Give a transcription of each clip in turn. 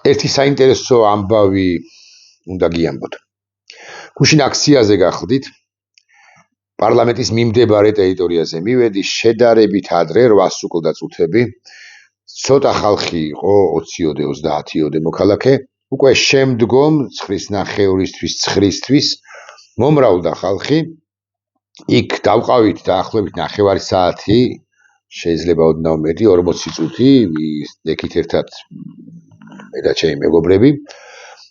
ერთი საინტერესო ამბავი უნდა გიამბოთ. გუშინ აქციაზე გახლდით, პარლამენტის მიმდებარე ტერიტორიაზე მივედი, შედარებით ადრე 800 უკვე წუთები, ცოტა ხალხი იყო 20-ოდე 30-ოდე მოქალაქე, უკვე შემდგომ 9:30-ისთვის მომრავლდა ხალხი, იქ დავყავით დაახლოებით 9 საათი, შეიძლება ოდნავ მეტი 40 წუთი, ეკით ერთად მე და ჩემი მეგობრები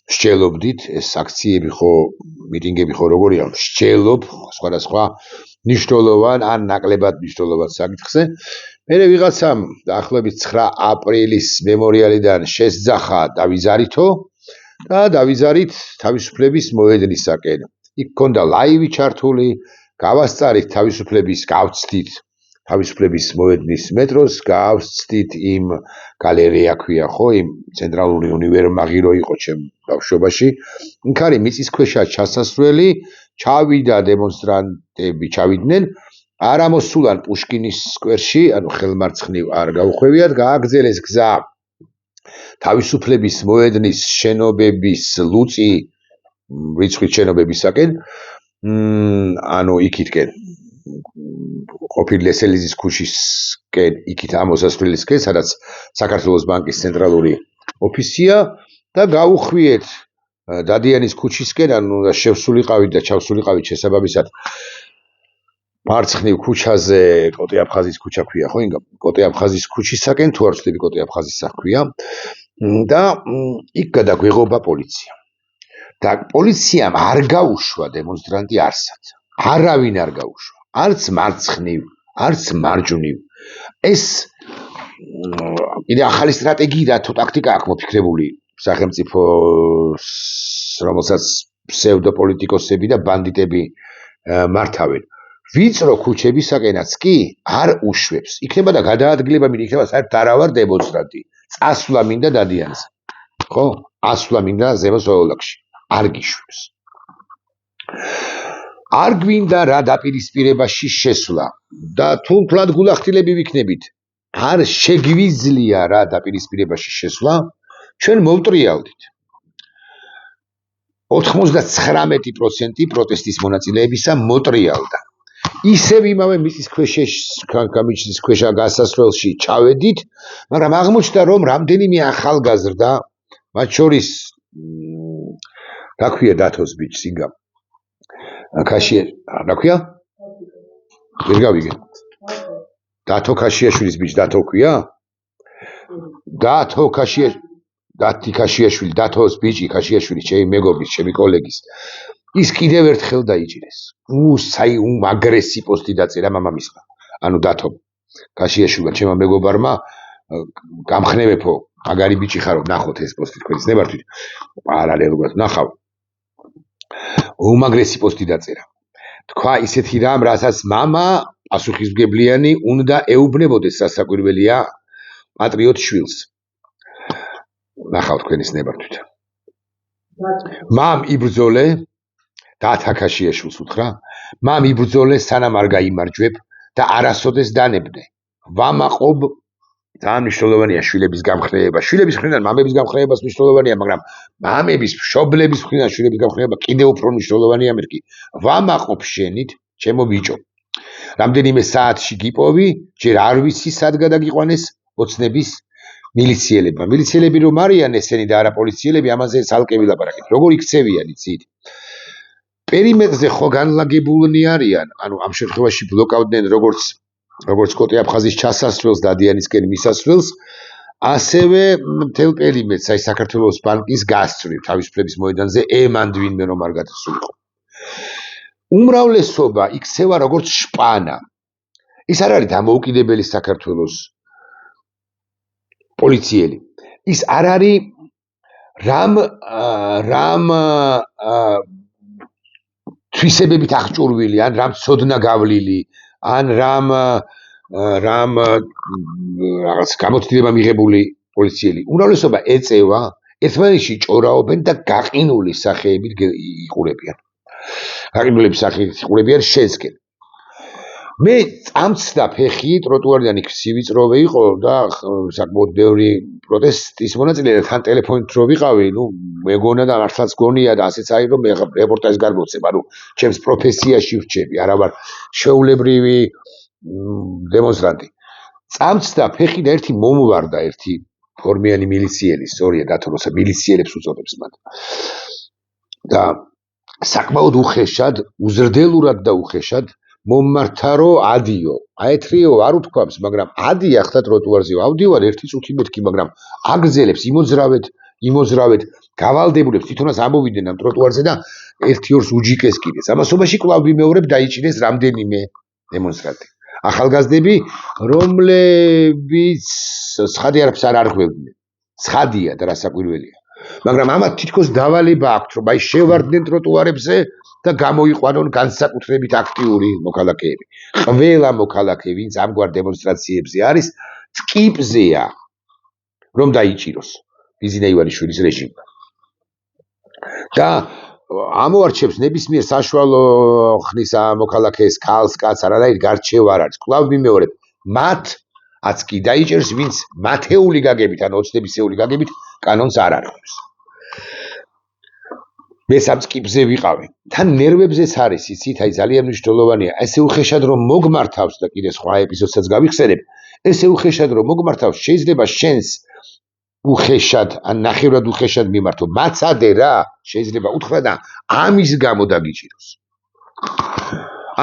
მსჯელობდით, ეს აქციები ხო, მიტინგები ხო როგორია, მსჯელობ სხვადასხვა მნიშვნელოვან ან ნაკლებად მნიშვნელოვან საკითხზე. მერე ვიღაცამ დაახლოებით 9 აპრილის მემორიალიდან შესძახა დავიზარითო და დავიზარით თავისუფლების მოედნისაკენ. იქ ქონდა ლაივი ჩართული, გავასწარით თავისუფლების, გავცდით თავისუფლების მოედნის მეტროს, გავცდით იმ გალერეა ქვია ხო, იმ ცენტრალური უნივერმაღი რო იყო ჩემ ბავშვობაში. იქ არის მიწისქვეშა ჩასასვლელი, ჩავიდა დემონსტრანტები, ჩავიდნენ, არ ამოსულან პუშკინის სკვერში, ანუ ხელმარცხნივ არ გაუხვევიათ, გააგრძელეს გზა თავისუფლების მოედნის შენობების ლუწი რიცხვის შენობებისაკენ, ანუ იქითკენ ყოფილი ლესელიზის ქუჩისკენ, იქით ამოსასვლელისკენ, სადაც საქართველოს ბანკის ცენტრალური ოფისია და გაუხვიეთ დადიანის ქუჩისკენ, ანუ შევსულიყავით და ჩავსულიყავით შესაბამისად მარცხნივ ქუჩაზე, კოტე აფხაზის ქუჩა ქვია ხო, კოტე აფხაზის ქუჩისაკენ, თუ არ ვცდები კოტე აფხაზის საქვია და იქ გადაგვეღობა პოლიცია. და პოლიციამ არ გაუშვა დემონსტრანტი არსად. არავინ არ გაუშვა. არც მარცხნივ, არც მარჯვნივ. ეს კიდე ახალი სტრატეგია თუ ტაქტიკა აქვს მოფიქრებული სახელმწიფოს, რომელსაც ფსევდოპოლიტიკოსები და ბანდიტები მართავენ. ვიწრო ქუჩებისაკენაც კი არ უშვებს. იქნება და გადაადგილება მინდა, იქნება საერთოდ არა ვარ დემონსტრანტი. წასვლა მინდა დადიანზე. ხო? ასვლა მინდა ზემოს ოლოლაკში. არ გიშვებს. არ გვინდა რა დაპირისპირებაში შესვლა და თუ თლად გულახდილები ვიქნებით, არ შეგვიძლია რა დაპირისპირებაში შესვლა, ჩვენ მოვტრიალდით. 99% პროტესტის მონაწილეებისა მოტრიალდა. ისევ იმავე მიწისქვეშა გასასვლელში ჩავედით, მაგრამ აღმოჩნდა, რომ რამდენიმე ახალგაზრდა, მათ შორის რა ქვია დათოს ბიჭს იგამ. ქაშია, რა ქვია? ვერ გავიგე. დათო ქაშიაშვილის ბიჭ დათო ქვია? დათო ქაშიაშვილი, დათოს ბიჭი ქაშიაშვილი, ჩემი მეგობრის, ჩემი კოლეგის. ის კიდევ ერთხელ დაიჭირეს. აგრესი პოსტი დაწერა მამამისმა. ანუ დათომ ქაშიაშვილმა, ჩემმა მეგობარმა, გამხნევებო, მაგარი ბიჭი ხარო, ნახოთ ეს პოსტი თქვენს ნებართვით. პარალელურად ნახავ. უმაგრესი პოსტი დაწერა. თქვა ისეთი რამ, რასაც მამა პასუხისმგებლიანი უნდა ეუბნებოდეს სასაკვირველია პატრიოტ შვილს. ნახავ თქვენის ნებართვით. მამ იბრძოლე, დათა ქაშიაშვილს უთხრა, მამ იბრძოლე სანამ არ გაიმარჯვებ და არასოდეს დანებდე. ვამაყობ ძალიან მნიშვნელოვანია შვილების გამხნევება. შვილების მხრიდან მამების გამხნევებას მნიშვნელოვანია, მაგრამ მამების, მშობლების მხრიდან შვილების გამხნევება კიდევ უფრო მნიშვნელოვანია მერკი. ვამაყობ შენით, ჩემო ბიჭო. რამდენიმე საათში გიპოვი, ჯერ არ ვიცი სად გადაგიყვანეს ოცნების მილიციელებმა. მილიციელები რომ არიან ესენი და არა პოლიციელები, ამაზე ცალკე ვილაპარაკეთ. როგორ იქცევიან იცით? პერიმეტრზე ხო განლაგებულნი არიან, ანუ ამ შემთხვევაში ბლოკავდნენ როგორც კოტე აფხაზის ჩასასვლელს და დადიანისკენ მისასვლელს, ასევე მთელ პერიმეტრს, აი საქართველოს ბანკის გასწვრივ, თავისუფლების მოედანზე ემანდ ვინმე რომ არ გადასულიყო. უმრავლესობა იქცევა როგორც შპანა. ის არ არის დამოუკიდებელი საქართველოს პოლიციელი. ის არ არის რამ თვისებებით აღჭურვილი, ან რამ ცოდნა გავლილი, ან რამ რაღაც გამოცდილება მიღებული პოლიციელი. უმრავლესობა ეწევა, ერთმანეთში ჭორაობენ და გაყინული სახეებით იყურებიან. გაყინულების სახეებით იყურებიან შენსკენ. მე წამწდა ფეხი ტროტუარიდან იქ სივიწროვე იყო და საკმაოდ ბევრი პროტესტის მონაწილე და თან ტელეფონით რო ვიყავი, მეგონა და მართლაც გონია და ასეც არის რომ მე რეპორტაჟს გარბოცებ, ჩემს პროფესიაში ვრჩები, არა ვარ შეულებრივი დემონსტრანტი. წამწდა ფეხი და ერთი მომვარდა ერთი ფორმიანი მილიციელი, სწორია დათოროსა მილიციელებს უწოდებს მათ. და საკმაოდ უხეშად, უზრდელურად და უხეშად მომმართა რომ ადიო. აეთრიო არ უთქვამს, მაგრამ ადია ხთა ტროტუარზე. ავდივარ ერთი წუთი მეთქი, მაგრამ აგრძელებს იმოძრავეთ, გავალდებულებს თვითონაც ამოვიდნენ ამ ტროტუარზე და ერთი ორს უჯიკეს კიდეც. ამასობაში კვლავ ვიმეორებ დაიჭირეს რამდენიმე დემონსტრანტი. ახალგაზრდები, რომლებიც ცხადი არაფერს არ არღვევდნენ. ცხადია და რასაკვირველია. მაგრამ ამათ თითქოს დავალება აქვთ, რომ აი შევარდნენ ტროტუარებზე და გამოიყვანონ განსაკუთრებით აქტიური მოქალაქეები. ყველა მოქალაქე, ვინც ამგვარ დემონსტრაციებზე არის, ტკიპზეა, რომ დაიჭიროს ბიზინა ივანიშვილის რეჟიმმა. და ამოარჩევს ნებისმიერ საშუალო ხნის მოქალაქეს, ქალს, კაცს, არანაირი გარჩევა არ არის. კვლავ ვიმეორებ, მათაც კი დაიჭერს, ვინც მათეული გაგებით, ან ოცნებისეული გაგებით კანონს არ არღვევს. მე სამწყიბზე ვიყავი. თან ნერვებზეც არის, იცით, აი ძალიან მნიშვნელოვანია. ესე უხეშად რომ მოგმართავს და კიდე სხვა ეპიზოდსაც გავიხსენებ, ესე უხეშად რომ მოგმართავს, შეიძლება შენს უხეშად, ან ნახევრად უხეშად მიმართო. მაცადე რა, შეიძლება უთხრა და ამის გამო დაგიჭიროს.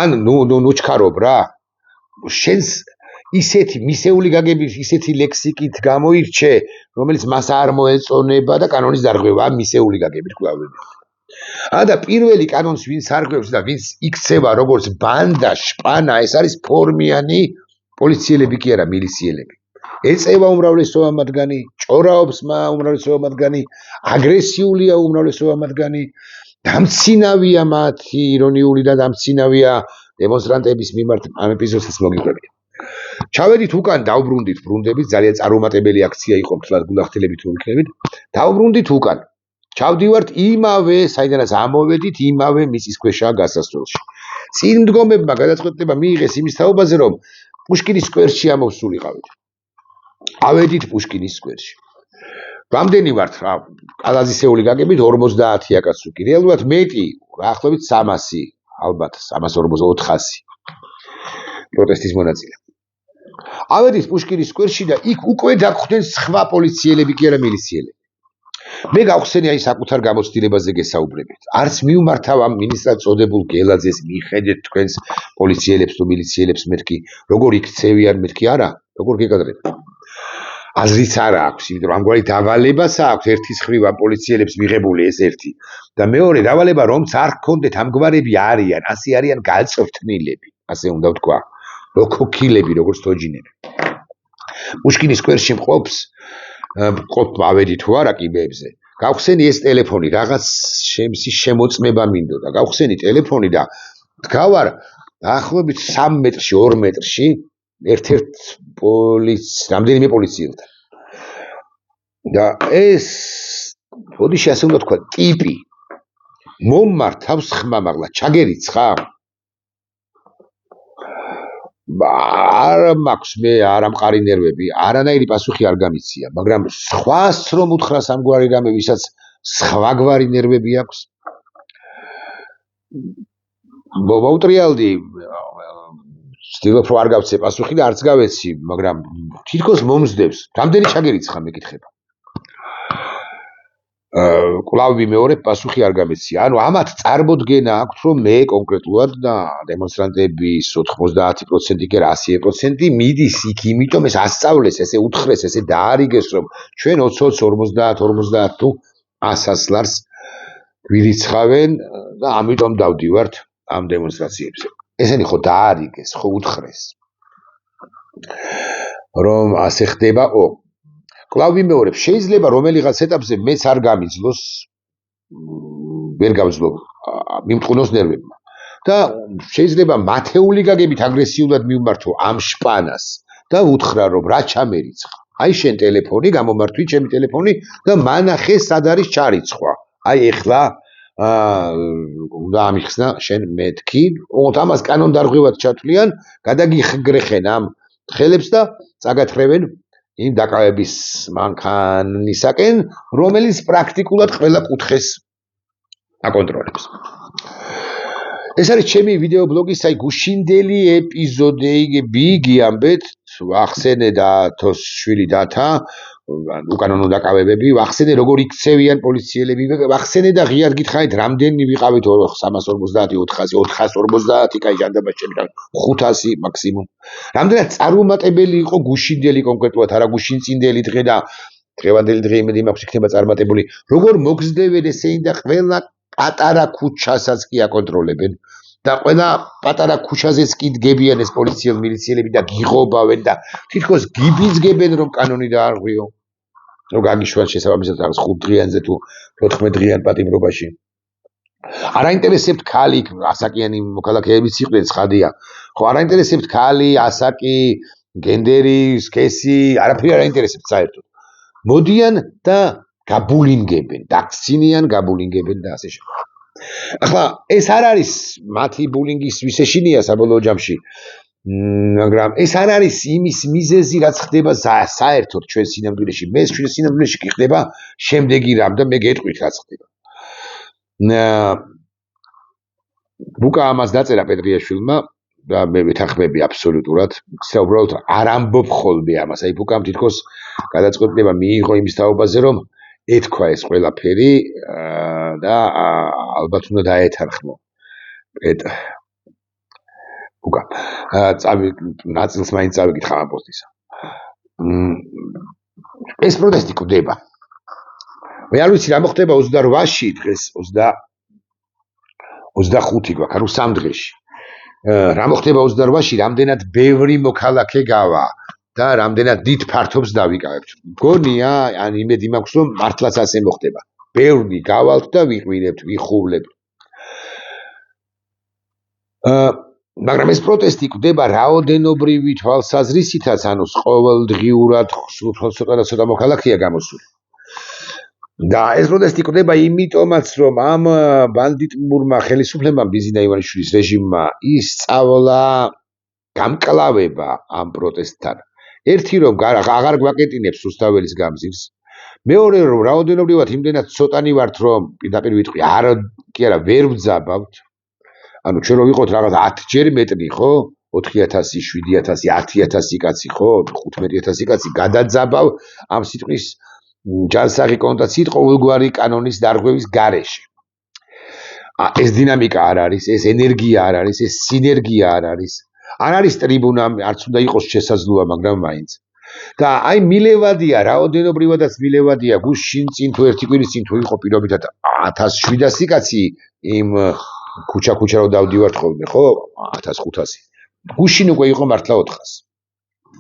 ან ნუ ჩქარობ რა. შენს ისეთი მისეული გაგების, ისეთი ლექსიკით გამოირჩე, რომელიც მას არ მოეწონება და კანონის დარღვევა მისეული გაგებით კვლავ. და პირველი კანონს ვინც არღვევს და ვინც იქცევა როგორც ბანდა, შპანა, ეს არის ფორმიანი პოლიციელები კი არა, მილიციელები. ეწევა უმრავლესობა მათგანი, ჭორაობს უმრავლესობა მათგანი, აგრესიულია უმრავლესობა მათგანი, დამცინავია მათი ირონიული და დამცინავია დემონსტრანტების მიმართ. ამ ეპიზოდსაც მოგიყვებით. ჩავედით უკან, დავბრუნდით ბრუნდებით, ძალიან წარუმატებელი აქცია იყო, მთლად გულახდილებით რომ ვიქნებით. დავბრუნდით უკან. ჩავდივართ იმავე, საიდანაც ამოვედით, იმავე მიწისქვეშაა გასასვლელში. წინ მდგომებმა გადაწყვეტილება მიიღეს იმის თაობაზე, რომ პუშკინის სკვერში ამოვსულიყავით. ავედით პუშკინის სკვერში. რამდენი ვართ? კალაზისეული გაგებით 50 კაცი კი. რეალურად მეტი, ახლობით 300, ალბათ 340-400 პროტესტის მონაწილე. ავედით პუშკინის სკვერში და იქ უკვე დაგხვდნენ სხვა პოლიციელები კი არა მილიციელები. მე გავხსენე აი საკუთარ გამოცდილებაზე გესაუბრებით. არც მივმართავ ამ მინისტრად წოდებულ გელაძეს, მიხედეთ თქვენს პოლიციელებს თუ მილიციელებს მეთქი, როგორ იქცევიან მეთქი არა, როგორ გეკადრეთ. აზრიც არა აქვს, იმიტომ რომ ამგვარი დავალებაც აქვს ერთის ხრივ ამ პოლიციელებს მიღებული ეს ერთი. და მეორე დავალება რომც არ გქონდეთ ამგვარები არიან, ასე არიან გაწვრთნილები, ასე უნდა ვთქვა. ლოქოქილები, როგორც თოჯინები. პუშკინის სკვერში მყოფს ავედი თუ არა კიბეებზე. გავხსენი ეს ტელეფონი, რაღაც შემოწმება მინდოდა. გავხსენი ტელეფონი და დგავარ ახლობით 3 მეტრში, 2 მეტრში ერთ-ერთ რამდენიმე პოლიციელთან. და ეს ბოდიში ასე უნდა თქვა, ტიპი მომმართავს ხმამაღლა, ჩაგერიცხა? არ მაქვს მე არ ამყარი ნერვები, არანაირი პასუხი არ გამიცია, მაგრამ სხვას რომ უთხრას ამგვარი რამე, ვისაც სხვაგვარი ნერვები აქვს. მოვუტრიალდი, ვცდილობ რომ არ გავცე პასუხი და არც გავეცი, მაგრამ თითქოს მომზდებს. რამდენი ჩაგერიცხა მეკითხება. კვლავ ვიმეორებ, პასუხი არ გამეცია. ანუ ამათ წარმოდგენა აქვთ, რომ მე კონკრეტულად და დემონსტრანტების 90% კი 100% მიდის იქ, იმიტომ ეს ასწავლეს, ესე უთხრეს, ესე დაარიგეს, რომ ჩვენ 20-50 თუ 100 ლარს გვირიცხავენ და ამიტომ დავდივართ ამ დემონსტრაციებზე. ესენი ხო დაარიგეს, ხო უთხრეს, რომ ასე ხდებაო. კვლავ ვიმეორებ, შეიძლება რომელიღაც ეტაპზე მეც არ გამიძლოს, ვერ გავძლო, მიმწყვნოს ნერვებმა. და შეიძლება მათეული გაგებით აგრესიულად მივმართო ამ შპანას და უთხრა, რომ რა ჩამერიცხა. აი შენ ტელეფონი, გამომართვი ჩემი ტელეფონი და მანახე სად არის ჩარიცხვა. აი ეხლა უნდა ამიხსნა შენ მეთქი, ამას კანონდარღვევად ჩათვლიან, გადაგიხგრეხენ ამ ხელებს და წაგათხრევენ იმ დაკავების მანქანისაკენ, რომელიც პრაქტიკულად ყველა კუთხეს აკონტროლებს. ეს არის ჩემი ვიდეო ბლოგის გუშინდელი ეპიზოდი, გიამბეთ, ვახსენე და თოს შვილი დათა, უკანონო დაკავებები, ვახსენე როგორ იქცევიან პოლიციელები, ვახსენე და ღიად გითხარით, რამდენი ვიყავით 350, 400, 450, კაი ჟანდაბაშები 500 მაქსიმუმ. რამდენად წარუმატებელი იყო გუშინდელი კონკრეტულად, არა გუშინწინდელი დღე და დღევანდელი დღე იმედი მაქვს იქნება წარმატებული. როგორ მოგზდევენ ესენი და ყველა პატარა ქუჩასაც კი აკონტროლებენ და ყველა პატარა ქუჩაზეც კი დგებიან ეს მილიციელები და გიღობავენ და თითქოს გიბიძგებენ რომ კანონი დაარღვიო. რომ გაგიშვან შესაბამისად რაღაც 5 დღიანზე თუ 14 დღიან პატიმრობაში. არ აინტერესებთ ქალი, ასაკიანი მოქალაქეებიც იყვნენ, ცხადია. ხო, არ აინტერესებთ ქალი, ასაკი, გენდერი, სქესი, არაფერი არ აინტერესებთ საერთოდ. მოდიან და გაბულინგებენ, დაქცინიან, გაბულინგებენ და ასე შემდეგ. ახლა ეს არ არის მათი ბულინგის ვისეშინია საბოლოო ჯამში, მაგრამ ეს არ არის იმის მიზეზი, რაც ხდება საერთოდ ჩვენ სინამდვილეში. მე ჩვენ სინამდვილეში კი ხდება შემდეგი რამ და მე გეტყვით რაც ხდება. ბუკა ამას დაწერა პეტრიაშვილმა და მე ვეთანხმები აბსოლუტურად. ისა უბრალოდ არ ამბობ ხოლმე ამას. აი ბუკამ თითქოს გადაწყვეტილება მიიღო იმის თაობაზე, რომ ეთქვა ეს ყველაფერი და ალბათ უნდა დაეთანხმო ბუკა. ნაწილს მაინც წავიკითხა ამ პოსტისა. ეს პროტესტი კვდება. მე არ ვიცი რა მოხდება 28-ში დღეს 25 გვაქვს, ანუ 3 დღეში. რა მოხდება 28-ში, რამდენად ბევრი მოქალაქე გავა და რამდენად დიდ ფართობს დავიკავებთ. მგონია, ან იმედი მაქვს, რომ მართლაც ასე მოხდება. ბევრი გავალთ და ვიყვირებთ, ვიხუვლებთ. მაგრამ ეს პროტესტი კვდება რაოდენობრივი თვალსაზრისითაც, ანუ ყოველდღიურად ცოტა მოქალაქეა გამოსული. და ეს პროტესტი კვდება იმიტომაც, რომ ამ ბანდიტურმა ხელისუფლებამ ბიზინა ივანიშვილის რეჟიმმა ისწავლა გამკლავება ამ პროტესტთან. ერთი რომ აღარ გვაკეტინებს რუსთაველის გამზირს, მეორე რომ რაოდენობრივად იმდენად ცოტანი ვართ, რომ პირდაპირ ვიტყვი, ვერ ვძაბავთ. ანუ ჩვენ რო ვიყოთ რაღაც 10ჯერ მეტნი, ხო? 4000, 7000, 10000 კაცი, ხო? 15000 კაცი გადაძაბავ ამ სიტყვის ჯანსაღი კონოტაციით ყოველგვარი კანონის დარღვევის გარეშე. ეს დინამიკა არ არის, ეს ენერგია არ არის, ეს სინერგია არ არის. არ არის ტრიბუნა, არც უნდა იყოს შესაძლოა, მაგრამ მაინც. და აი მილევადია, რაოდენობრივადაც მილევადია, გუშინ წინ თუ ერთი კვირის წინ თუ იყო პირობითად 1700 კაცი იმ ქუჩა რო დავდივართ ხოლმე, ხო? 1500. გუშინ უკვე იყო მართლა 400.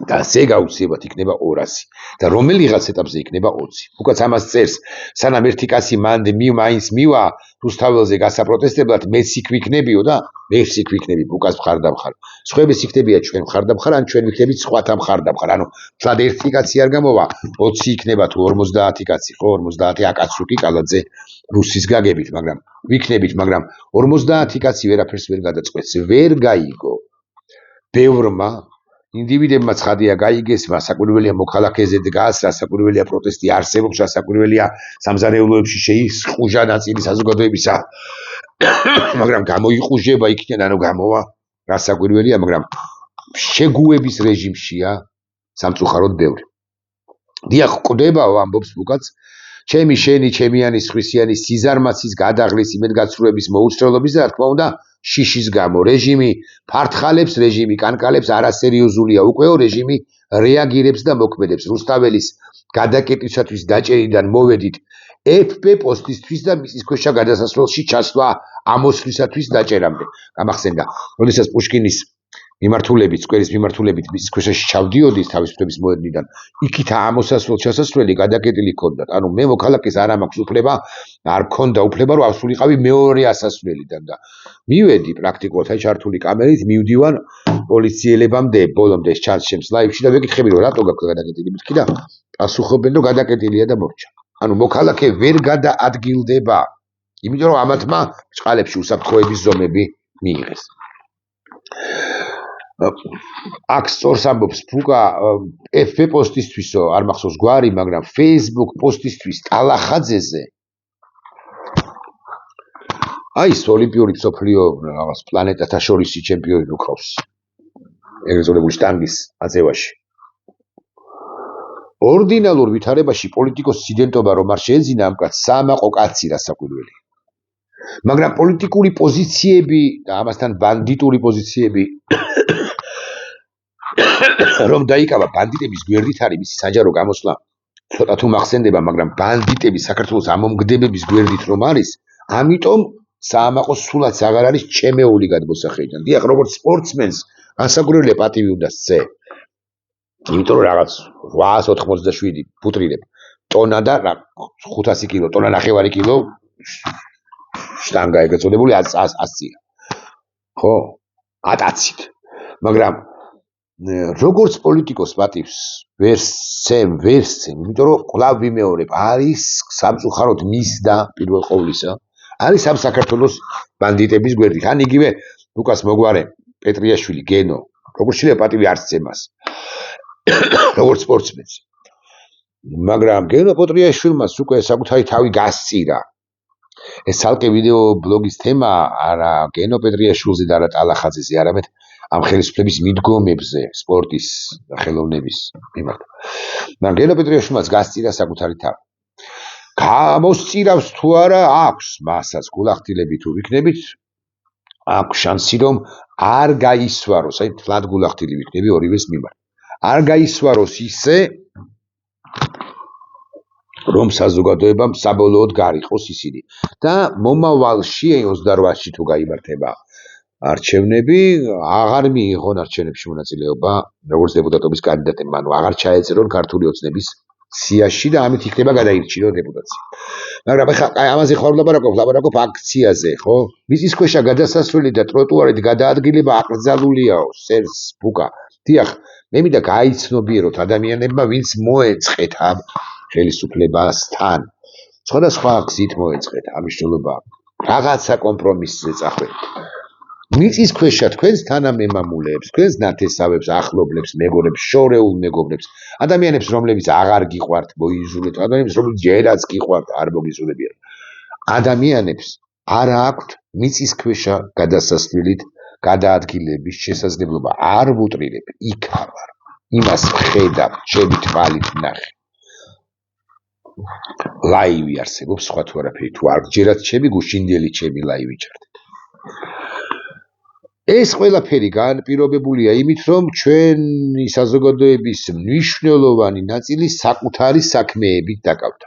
და ზე გაუცებად იქნება 200 და რომელიღაც ეტაპზე იქნება 20. უკაც ამას წერს, სანამ ერთი კაცი მანდ მაინც მივა რუსთაველზე გასაპროტესტებლად, მეც იქ ვიქნებიო და მეც იქ ვიქნები ბუკას მხარდამხარ. სხვაებიც იქნებია ჩვენ მხარდამხარ, ან ჩვენ ვიქნებით სხვათა მხარდამხარ. ანუ თლად ერთი კაცი არ გამოვა, 20 იქნება თუ 50 კაცი, ხო, 50 აკაცუკი კალაძე რუსის გაგებით, მაგრამ ვიქნებით, მაგრამ 50 კაცი ვერაფერს ვერ გადაწყვეტს, ვერ გაიგო. ბევრმა ინდივიდებმა ცხადია გაიგეს, რასაკვირველია მოქალაქეზე დგას, რასაკვირველია პროტესტი არსებობს, რასაკვირველია სამზარეულოებში შეიხუჟა ნაწილი საზოგადოებისა, მაგრამ გამოიყუჟება იქიდან, ანუ გამოვა, რასაკვირველია, მაგრამ შეგუების რეჟიმშია სამწუხაროდ ბევრი. დიახ, კვდებაო, ამბობს ბუკაც, ჩემი, შენი, ჩემიანის, ხვისიანის, სიზარმაცის, გადაღლის, იმედგაცრუების, მოუცრელობის და რა თქმა უნდა შიშის გამო რეჟიმი ფართხალებს, რეჟიმი კანკალებს, არასერიოზულია უკვე რეჟიმი რეაგირებს და მოქმედებს. რუსთაველის გადაკეტვისათვის დაჭერიდან მოვედით FP პოსტისთვის და მისის ქვეშა გადასასვლელში ჩასვლა ამოსვლისათვის დაჭერამდე. გამახსენდა, როდესაც პუშკინის მიმართულებით, სკვერის მიმართულებით მისის ქვეშაში ჩავდიოდი თავისუფლების მოედნიდან, იქით ჩასასვლელი გადაკეტილი ჰქონდათ. ანუ მე მოქალაქეს არ მაქვს უფლება, არ მქონდა უფლება, რომ ავსულიყავი მეორე ასასვლელიდან და მივედი პრაქტიკულად აი ჩართული კამერით, მივდივარ პოლიციელებამდე, ბოლომდე ჩანს ჩემს ლაივში და ვეკითხები, რომ რატო გაქვს გადაკეტილი მეთქი და პასუხობენ, რომ გადაკეტილია და მორჩა. ანუ მოქალაქე ვერ გადაადგილდება. იმიტომ რომ ამათმა ბრჭყალებში უსაფრთხოების ზომები მიიღეს. აქ სწორს ამბობს ფუკა FB პოსტისთვისო არ მახსოვს გვარი, მაგრამ Facebook პოსტისთვის ტალახაძეზე აი ეს ოლიმპიური მსოფლიო რაღაც პლანეტათა შორისი ჩემპიონი უკრავს ეგრეთ წოდებული შტანგის აწევაში. ორდინალურ ვითარებაში პოლიტიკოსის იდენტობა რომ არ შეეძინა ამ კაცს საამაყო კაცი რასაკვირველი. მაგრამ პოლიტიკური პოზიციები და ამასთან ბანდიტური პოზიციები რომ დაიკავა ბანდიტების გვერდით არის მისი საჯარო გამოსვლა ცოტა თუ მახსენდება, მაგრამ ბანდიტები საქართველოს ამომგდებების გვერდით რომ არის, ამიტომ საამაყო სულაც აღარ არის ჩემეული გადმოსახედიდან. დიახ, როგორც სპორტსმენს ასაკურველია პატივი უნდა სცე. იმიტომ რომ რაღაც 887 ფუტრილებ ტონა და 500 კილო, ტონა ნახევარი კილო შტანგა ეგრეთ წოდებული 100-ია. ხო? ატაცით. მაგრამ როგორც პოლიტიკოს პატივს ვერ სცემ, იმიტომ რომ კვლავ ვიმეორებ, არის სამწუხაროდ მის და პირველ ყოვლისა, არის ამ საქართველოს ბანდიტების გვერდით. ან იგივე ლუკას მოგვარე, პეტრიაშვილი, გენო, როგორც შეიძლება პატივი არ სცემას. როგორც სპორტსმენს. მაგრამ გენო პეტრიაშვილმაც უკვე საკუთარი თავი გასწირა. ეს ცალკე ვიდეო ბლოგის თემა არა გენო პეტრიაშვილზე და არა ტალახაძეზე, არამედ ამ ხელისუფლების მიდგომებზე სპორტის და ხელოვნების მიმართ. მაგრამ გენო პეტრიაშვილმაც გასწირა საკუთარი თავი. გამოსწირავს თუ არა აქვს მასაც გულახდილები თუ ვიქნებით, აქვს შანსი რომ არ გაისვაროს, აი თლად გულახდილი ვიქნები ორივეს მიმართ. არ გაისვაროს ისე რომ საზოგადოებამ საბოლოოდ გარიყოს ისინი და მომავალში 28-ში თუ გაიმართება არჩევნები, აღარ მიიღონ არჩევნებში მონაწილეობა როგორც დეპუტატობის კანდიდატებმა, ანუ აღარ ჩაეწერონ ქართული ოცნების სიაში და ამით იქნება გადაირჩიონ დეპუტაცია. მაგრამ ეხლა ამაზე ხარ ვლაპარაკობ აქციაზე, ხო? მიწის ქვეშა გადასასვლელი და ტროტუარით გადაადგილება აკრძალულიაო, სერს ბუკა. დიახ, მე მინდა გაიცნობიეროთ ადამიანებმა, ვინც მოეწყეთ ამ ხელისუფლებასთან. სხვადასხვა გზით მოეწყეთ ამ მნიშვნელობა. რაღაცა კომპრომისზე წახვედით. მიწის ქვეშა თქვენს თანამემამულეებს, თქვენს ნათესავებს, ახლობლებს, მეგობრებს, შორეულ მეგობრებს, ადამიანებს, რომლებიც აღარ გიყვართ, მოიზულეთ, ადამიანებს, რომლებიც ჯერაც გიყვართ, არ მოგიზულებიან. ადამიანებს არ აქვთ მიწის ქვეშა გადასასვლელით გადაადგილების შესაძლებლობა. არ ვუტრირებ, იქ ვარ. იმას ვხედავ, ჩემი თვალით ვნახე. ლაივი არსებობს, სხვა თუ არაფერი, თუ არ გჯერათ ჩემი გუშინდელი ჩემი ლაივი ჭრდეთ. ეს ყველაფერი განპირობებულია იმით, რომ ჩვენი საზოგადოების მნიშვნელოვანი ნაწილი საკუთარი საქმეებით დაკავდა.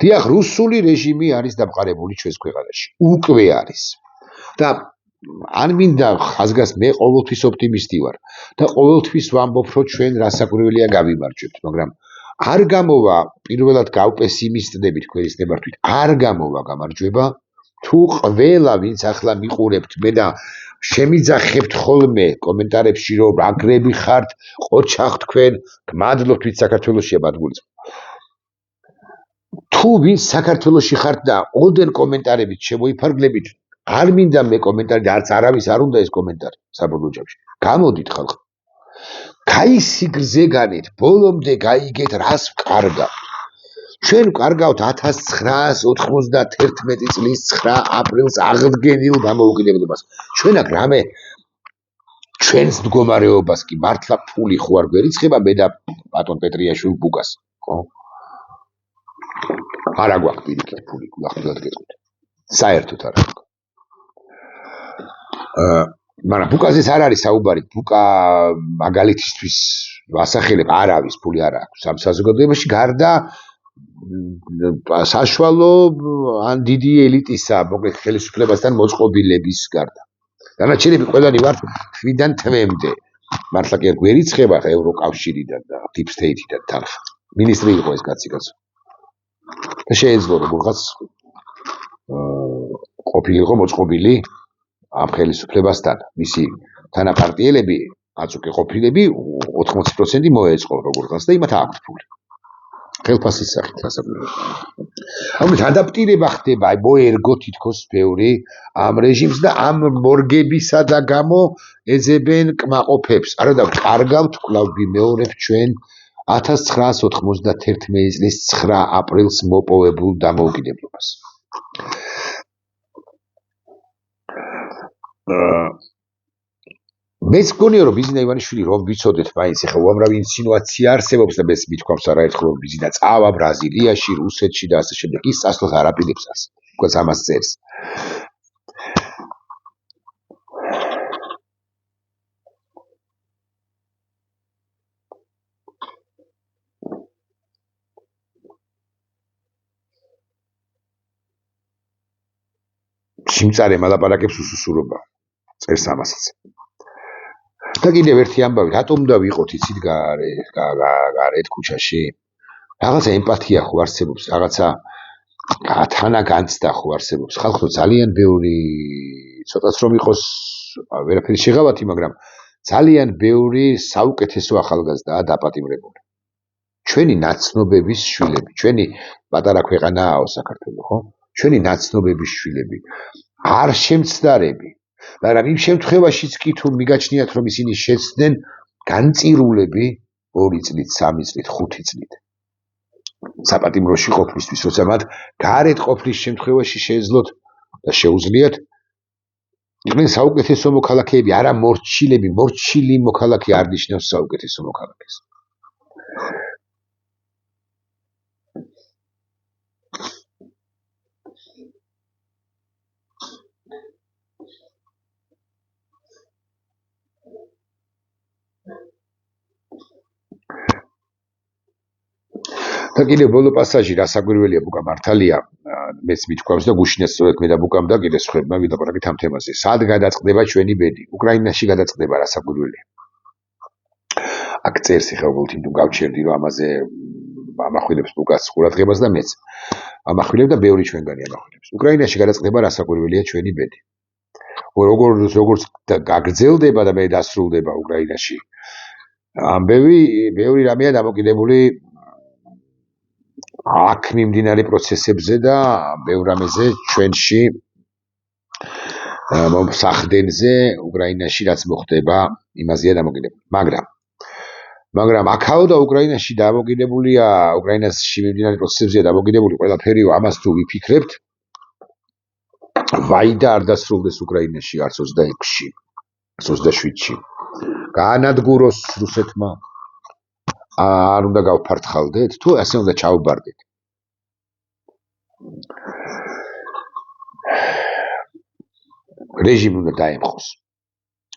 დიახ, რუსული რეჟიმი არის დამყარებული ჩვენს ქვეყანაში. უკვე არის. და არ მინდა ხაზგას მე ყოველთვის ოპტიმისტი ვარ და ყოველთვის ვამბობ, რომ ჩვენ რასაკვირველია გავიმარჯვებთ, მაგრამ არ გამოვა პირველად გავპესიმისტდებით ქვეყნის ნებართვით. არ გამოვა გამარჯვება თუ ყველა ვინც ახლა მიყურებთ მე და შემიძახებთ ხოლმე კომენტარებში რომ აგრები ხართ, ყოჩახ თქვენ, გმადლობთ ვინც საქართველოსია ბადგულიც. თუ ვინც საქართველოში ხართ და ოდენ კომენტარებით შემოიფარგლებით, არ მინდა მე კომენტარი და არც არავის არ უნდა ეს კომენტარი საბოლოო ჯამში. გამოდით ხალხო. გაისიგრძე განით, ბოლომდე გაიგეთ რას ვკარგავთ. ჩვენ ვკარგავთ 1991 წლის 9 აპრილს აღდგენილ დამოუკიდებლობას. ჩვენ აქ რამე ჩვენს მდგომარეობას კი მართლა ფული ხო არ გვერიცხება მე და ბატონ პეტრიაშვილი ბუკას, ხო? არა გვაქვს პირიქით ფული, გულახდილად გეტყვით. საერთოდ არ აქვს. მაგრამ ბუკაზეც არ არის საუბარი, ბუკა მაგალითისთვის ვასახელებ, არავის ფული არ აქვს ამ საზოგადოებაში გარდა საშუალო ან დიდი ელიტისა, მოკლედ ხელისუფლებასთან მოწყობილების გარდა. დანარჩენები ყველანი ვართ თვიდან თვემდე. მართლა კი არ გვერიცხება ევროკავშირიდან და deep state-დან თანხა. მინისტრი იყო ეს კაცი. და შეეძლო როგორღაც ყოფილიყო მოწყობილი ამ ხელისუფლებასთან. მისი თანაპარტიელები, აწუკე ყოფილები 80% მოეწყო როგორღაც და იმათ აქვს ფული. ხელფასის სახით გასაგებია. ამით ადაპტირება ხდება, მოერგო თითქოს ბევრი ამ რეჟიმს და ამ მორგებისა და გამო ეძებენ კმაყოფებს. არა და კარგავთ, კვლავ ვიმეორებ ჩვენ 1991 წლის 9 აპრილს მოპოვებულ დამოუკიდებლობას. მეც გქონია რომ ბიზნა ივანიშვილი რომ ვიცოდეთ მაინც ეხლა უამრავი ინსინუაცია არსებობს და მეც მithქვამს არაერთხელ რომ ბიზნა წავა ბრაზილიაში, რუსეთში და ასე შემდეგ. ის წასვლას არ აპირებს ასე. უკვე ამას წერს. სიმწარე მალაპარაკებს უსუსურობა. წერს ამასაც. და კიდევ ერთი ამბავი, რატომ უნდა ვიყოთ იცით გარეთ ქუჩაში? რაღაცა ემპათია ხო არსებობს, რაღაცა თანაგანცდა ხო არსებობს. ხალხო ძალიან ბევრი ცოტაც რომ იყოს ვერაფერი შეღავათი, მაგრამ ძალიან ბევრი საუკეთესო ახალგაზრდაა დაპატიმრებული. ჩვენი ნაცნობების შვილები, ჩვენი პატარა ქვეყანაა საქართველო, ხო? ჩვენი ნაცნობების შვილები არ შემცდარები. მაგრამ იმ შემთხვევაშიც კი თუ მიგაჩნიათ რომ ისინი შეცდნენ განწირულები 2 წლით, 3 წლით, 5 წლით. საპატიმროში ყოფნისთვის, როცა მათ გარეთ ყოფნის შემთხვევაში შეეძლოთ და შეუძლიათ იყვნენ საუკეთესო მოქალაქეები, არა მორჩილები, მორჩილი მოქალაქე არ ნიშნავს საუკეთესო მოქალაქეს. და კიდევ ბოლო პასაჟი რასაკვირველია ბუკა მართალია მეც მithქვავს და გუშინაც სწორედ მე და ბუკამ და კიდე სხვებმა ვილაპარაკეთ ამ თემაზე. სად გადაწყდება ჩვენი ბედი? უკრაინაში გადაწყდება რასაკვირველია. აქ წერს ეხლა უბრალოდ იმ გავჩერდი რომ ამაზე ამახვილებს ბუკას ყურადღებას და მეც ამახვილებ და ბევრი ჩვენგანი ამახვილებს. უკრაინაში გადაწყდება რასაკვირველია ჩვენი ბედი. როგორც გაგრძელდება და მე დასრულდება უკრაინაში ამბები, ბევრი რამეა დამოკიდებული აქ მიმდინარე პროცესებზე და ბევრ რამეზე ჩვენში მომსახდენზე უკრაინაში რაც მოხდება იმაზეა დამოკიდებული. მაგრამ აქაო და უკრაინაში დამოკიდებულია, უკრაინაში მიმდინარე პროცესებზეა დამოკიდებული ყველაფერიო, ამას თუ ვიფიქრებთ, ვაიდა არ დასრულდეს უკრაინაში არც 26-ში, 27-ში. გაანადგუროს რუსეთმა, არ უნდა გავფართხალდეთ, თუ ასე უნდა ჩაუბარდეთ. რეჟიმი უნდა დაემხოს.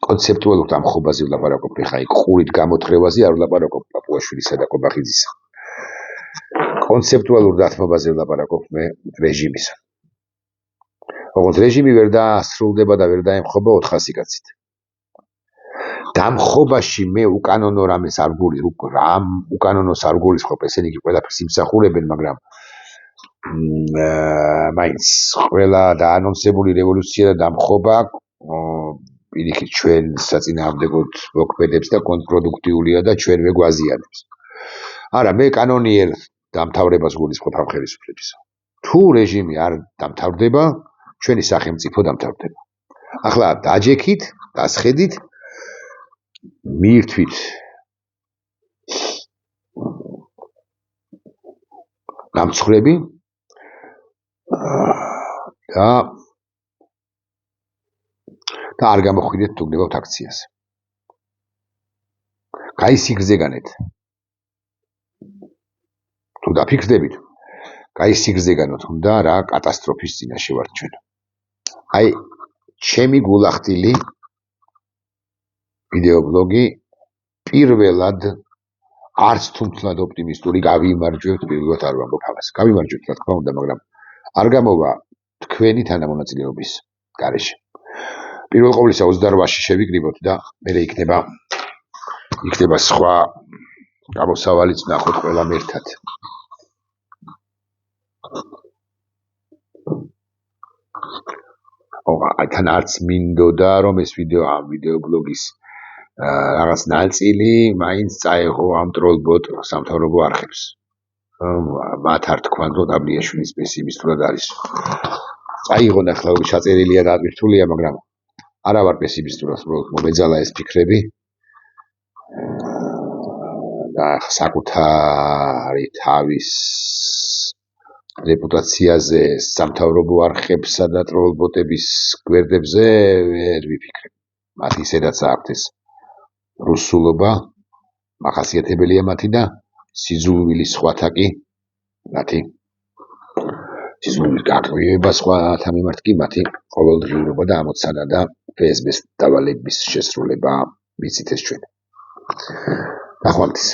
კონცეპტუალურ დამხობაზე ვლაპარაკობ, ხა იქ ყურით გამოთხრევაზე არ ვლაპარაკობ პაპუაშვილისა და კობახიძისა. კონცეპტუალურ დათმობაზე ვლაპარაკობ მე რეჟიმისა. ოღონდ რეჟიმი ვერ დაასრულდება და ვერ დაემხობა 400 კაცით. დამხობაში მე უკანონო რამეს არ უკანონოს არ გულისხმობ, ესენი კი ყველაფერს იმსახურებენ, მაგრამ მაინც ყველა დაანონსებული რევოლუცია და დამხობა პირიქით ჩვენ საწინააღმდეგოდ მოქმედებს და კონტრპროდუქტიულია და ჩვენვე გვაზიანებს. არა, მე კანონიერ დამთავრებას გულისხმობ ამ ხელისუფლებისა. თუ რეჟიმი არ დამთავრდება, ჩვენი სახელმწიფო დამთავრდება. ახლა დაჯექით, დასხედით, მიირთვით გამცხრები და არ გამოხვიდეთ თუ გნებავთ აქციაზე. გაისიგრძეგანეთ. თუ დაფიქრდებით, გაისიგრძეგანოთ, უნდა რა კატასტროფის წინაშე ვართ ჩვენ. აი, ჩემი გულახდილი ვიდეობლოგი პირველად არც თუმთლად ოპტიმისტური გავიმარჯვებთ, პირველად არ ვამბობ ამას. გავიმარჯვებთ, რა თქმა უნდა, მაგრამ არ გამოვა თქვენი თანამონაწილეობის გარეშე. პირველ ყოვლისა 28-ში შევიკრიბოთ და მერე იქნება სხვა გამოსავალიც ნახოთ ყველამ ერთად. თან არც მინდოდა რომ ეს ამ ვიდეობლოგის რაღაც ნაწილი მაინც წაეღო ამ ტროლბოტ სამთავრობო არხებს. მათ არ თქვან რომ დაბლიაშვილის პესიმისტურად არის. წაიღო ნახლა ჩაწერილია და ატვირთულია, მაგრამ არა ვარ პესიმისტურად, მომეძალა ეს ფიქრები. და საკუთარი თავის რეპუტაციაზე სამთავრობო არხებსა და ტროლბოტების გვერდებზე ვერ ვიფიქრებ. მათ ისედაც აქვთ ეს რუსულობა, მახასიათებელია მათი და სიძულვილი სხვათა კი მათი სიძულვილის გაყრიება სხვათა მიმართ კი მათი ყოველდღიურობა და ამოცანა და ფსბ-ს დავალების შესრულება ვიცით ეს ჩვენ. ნახვამდის.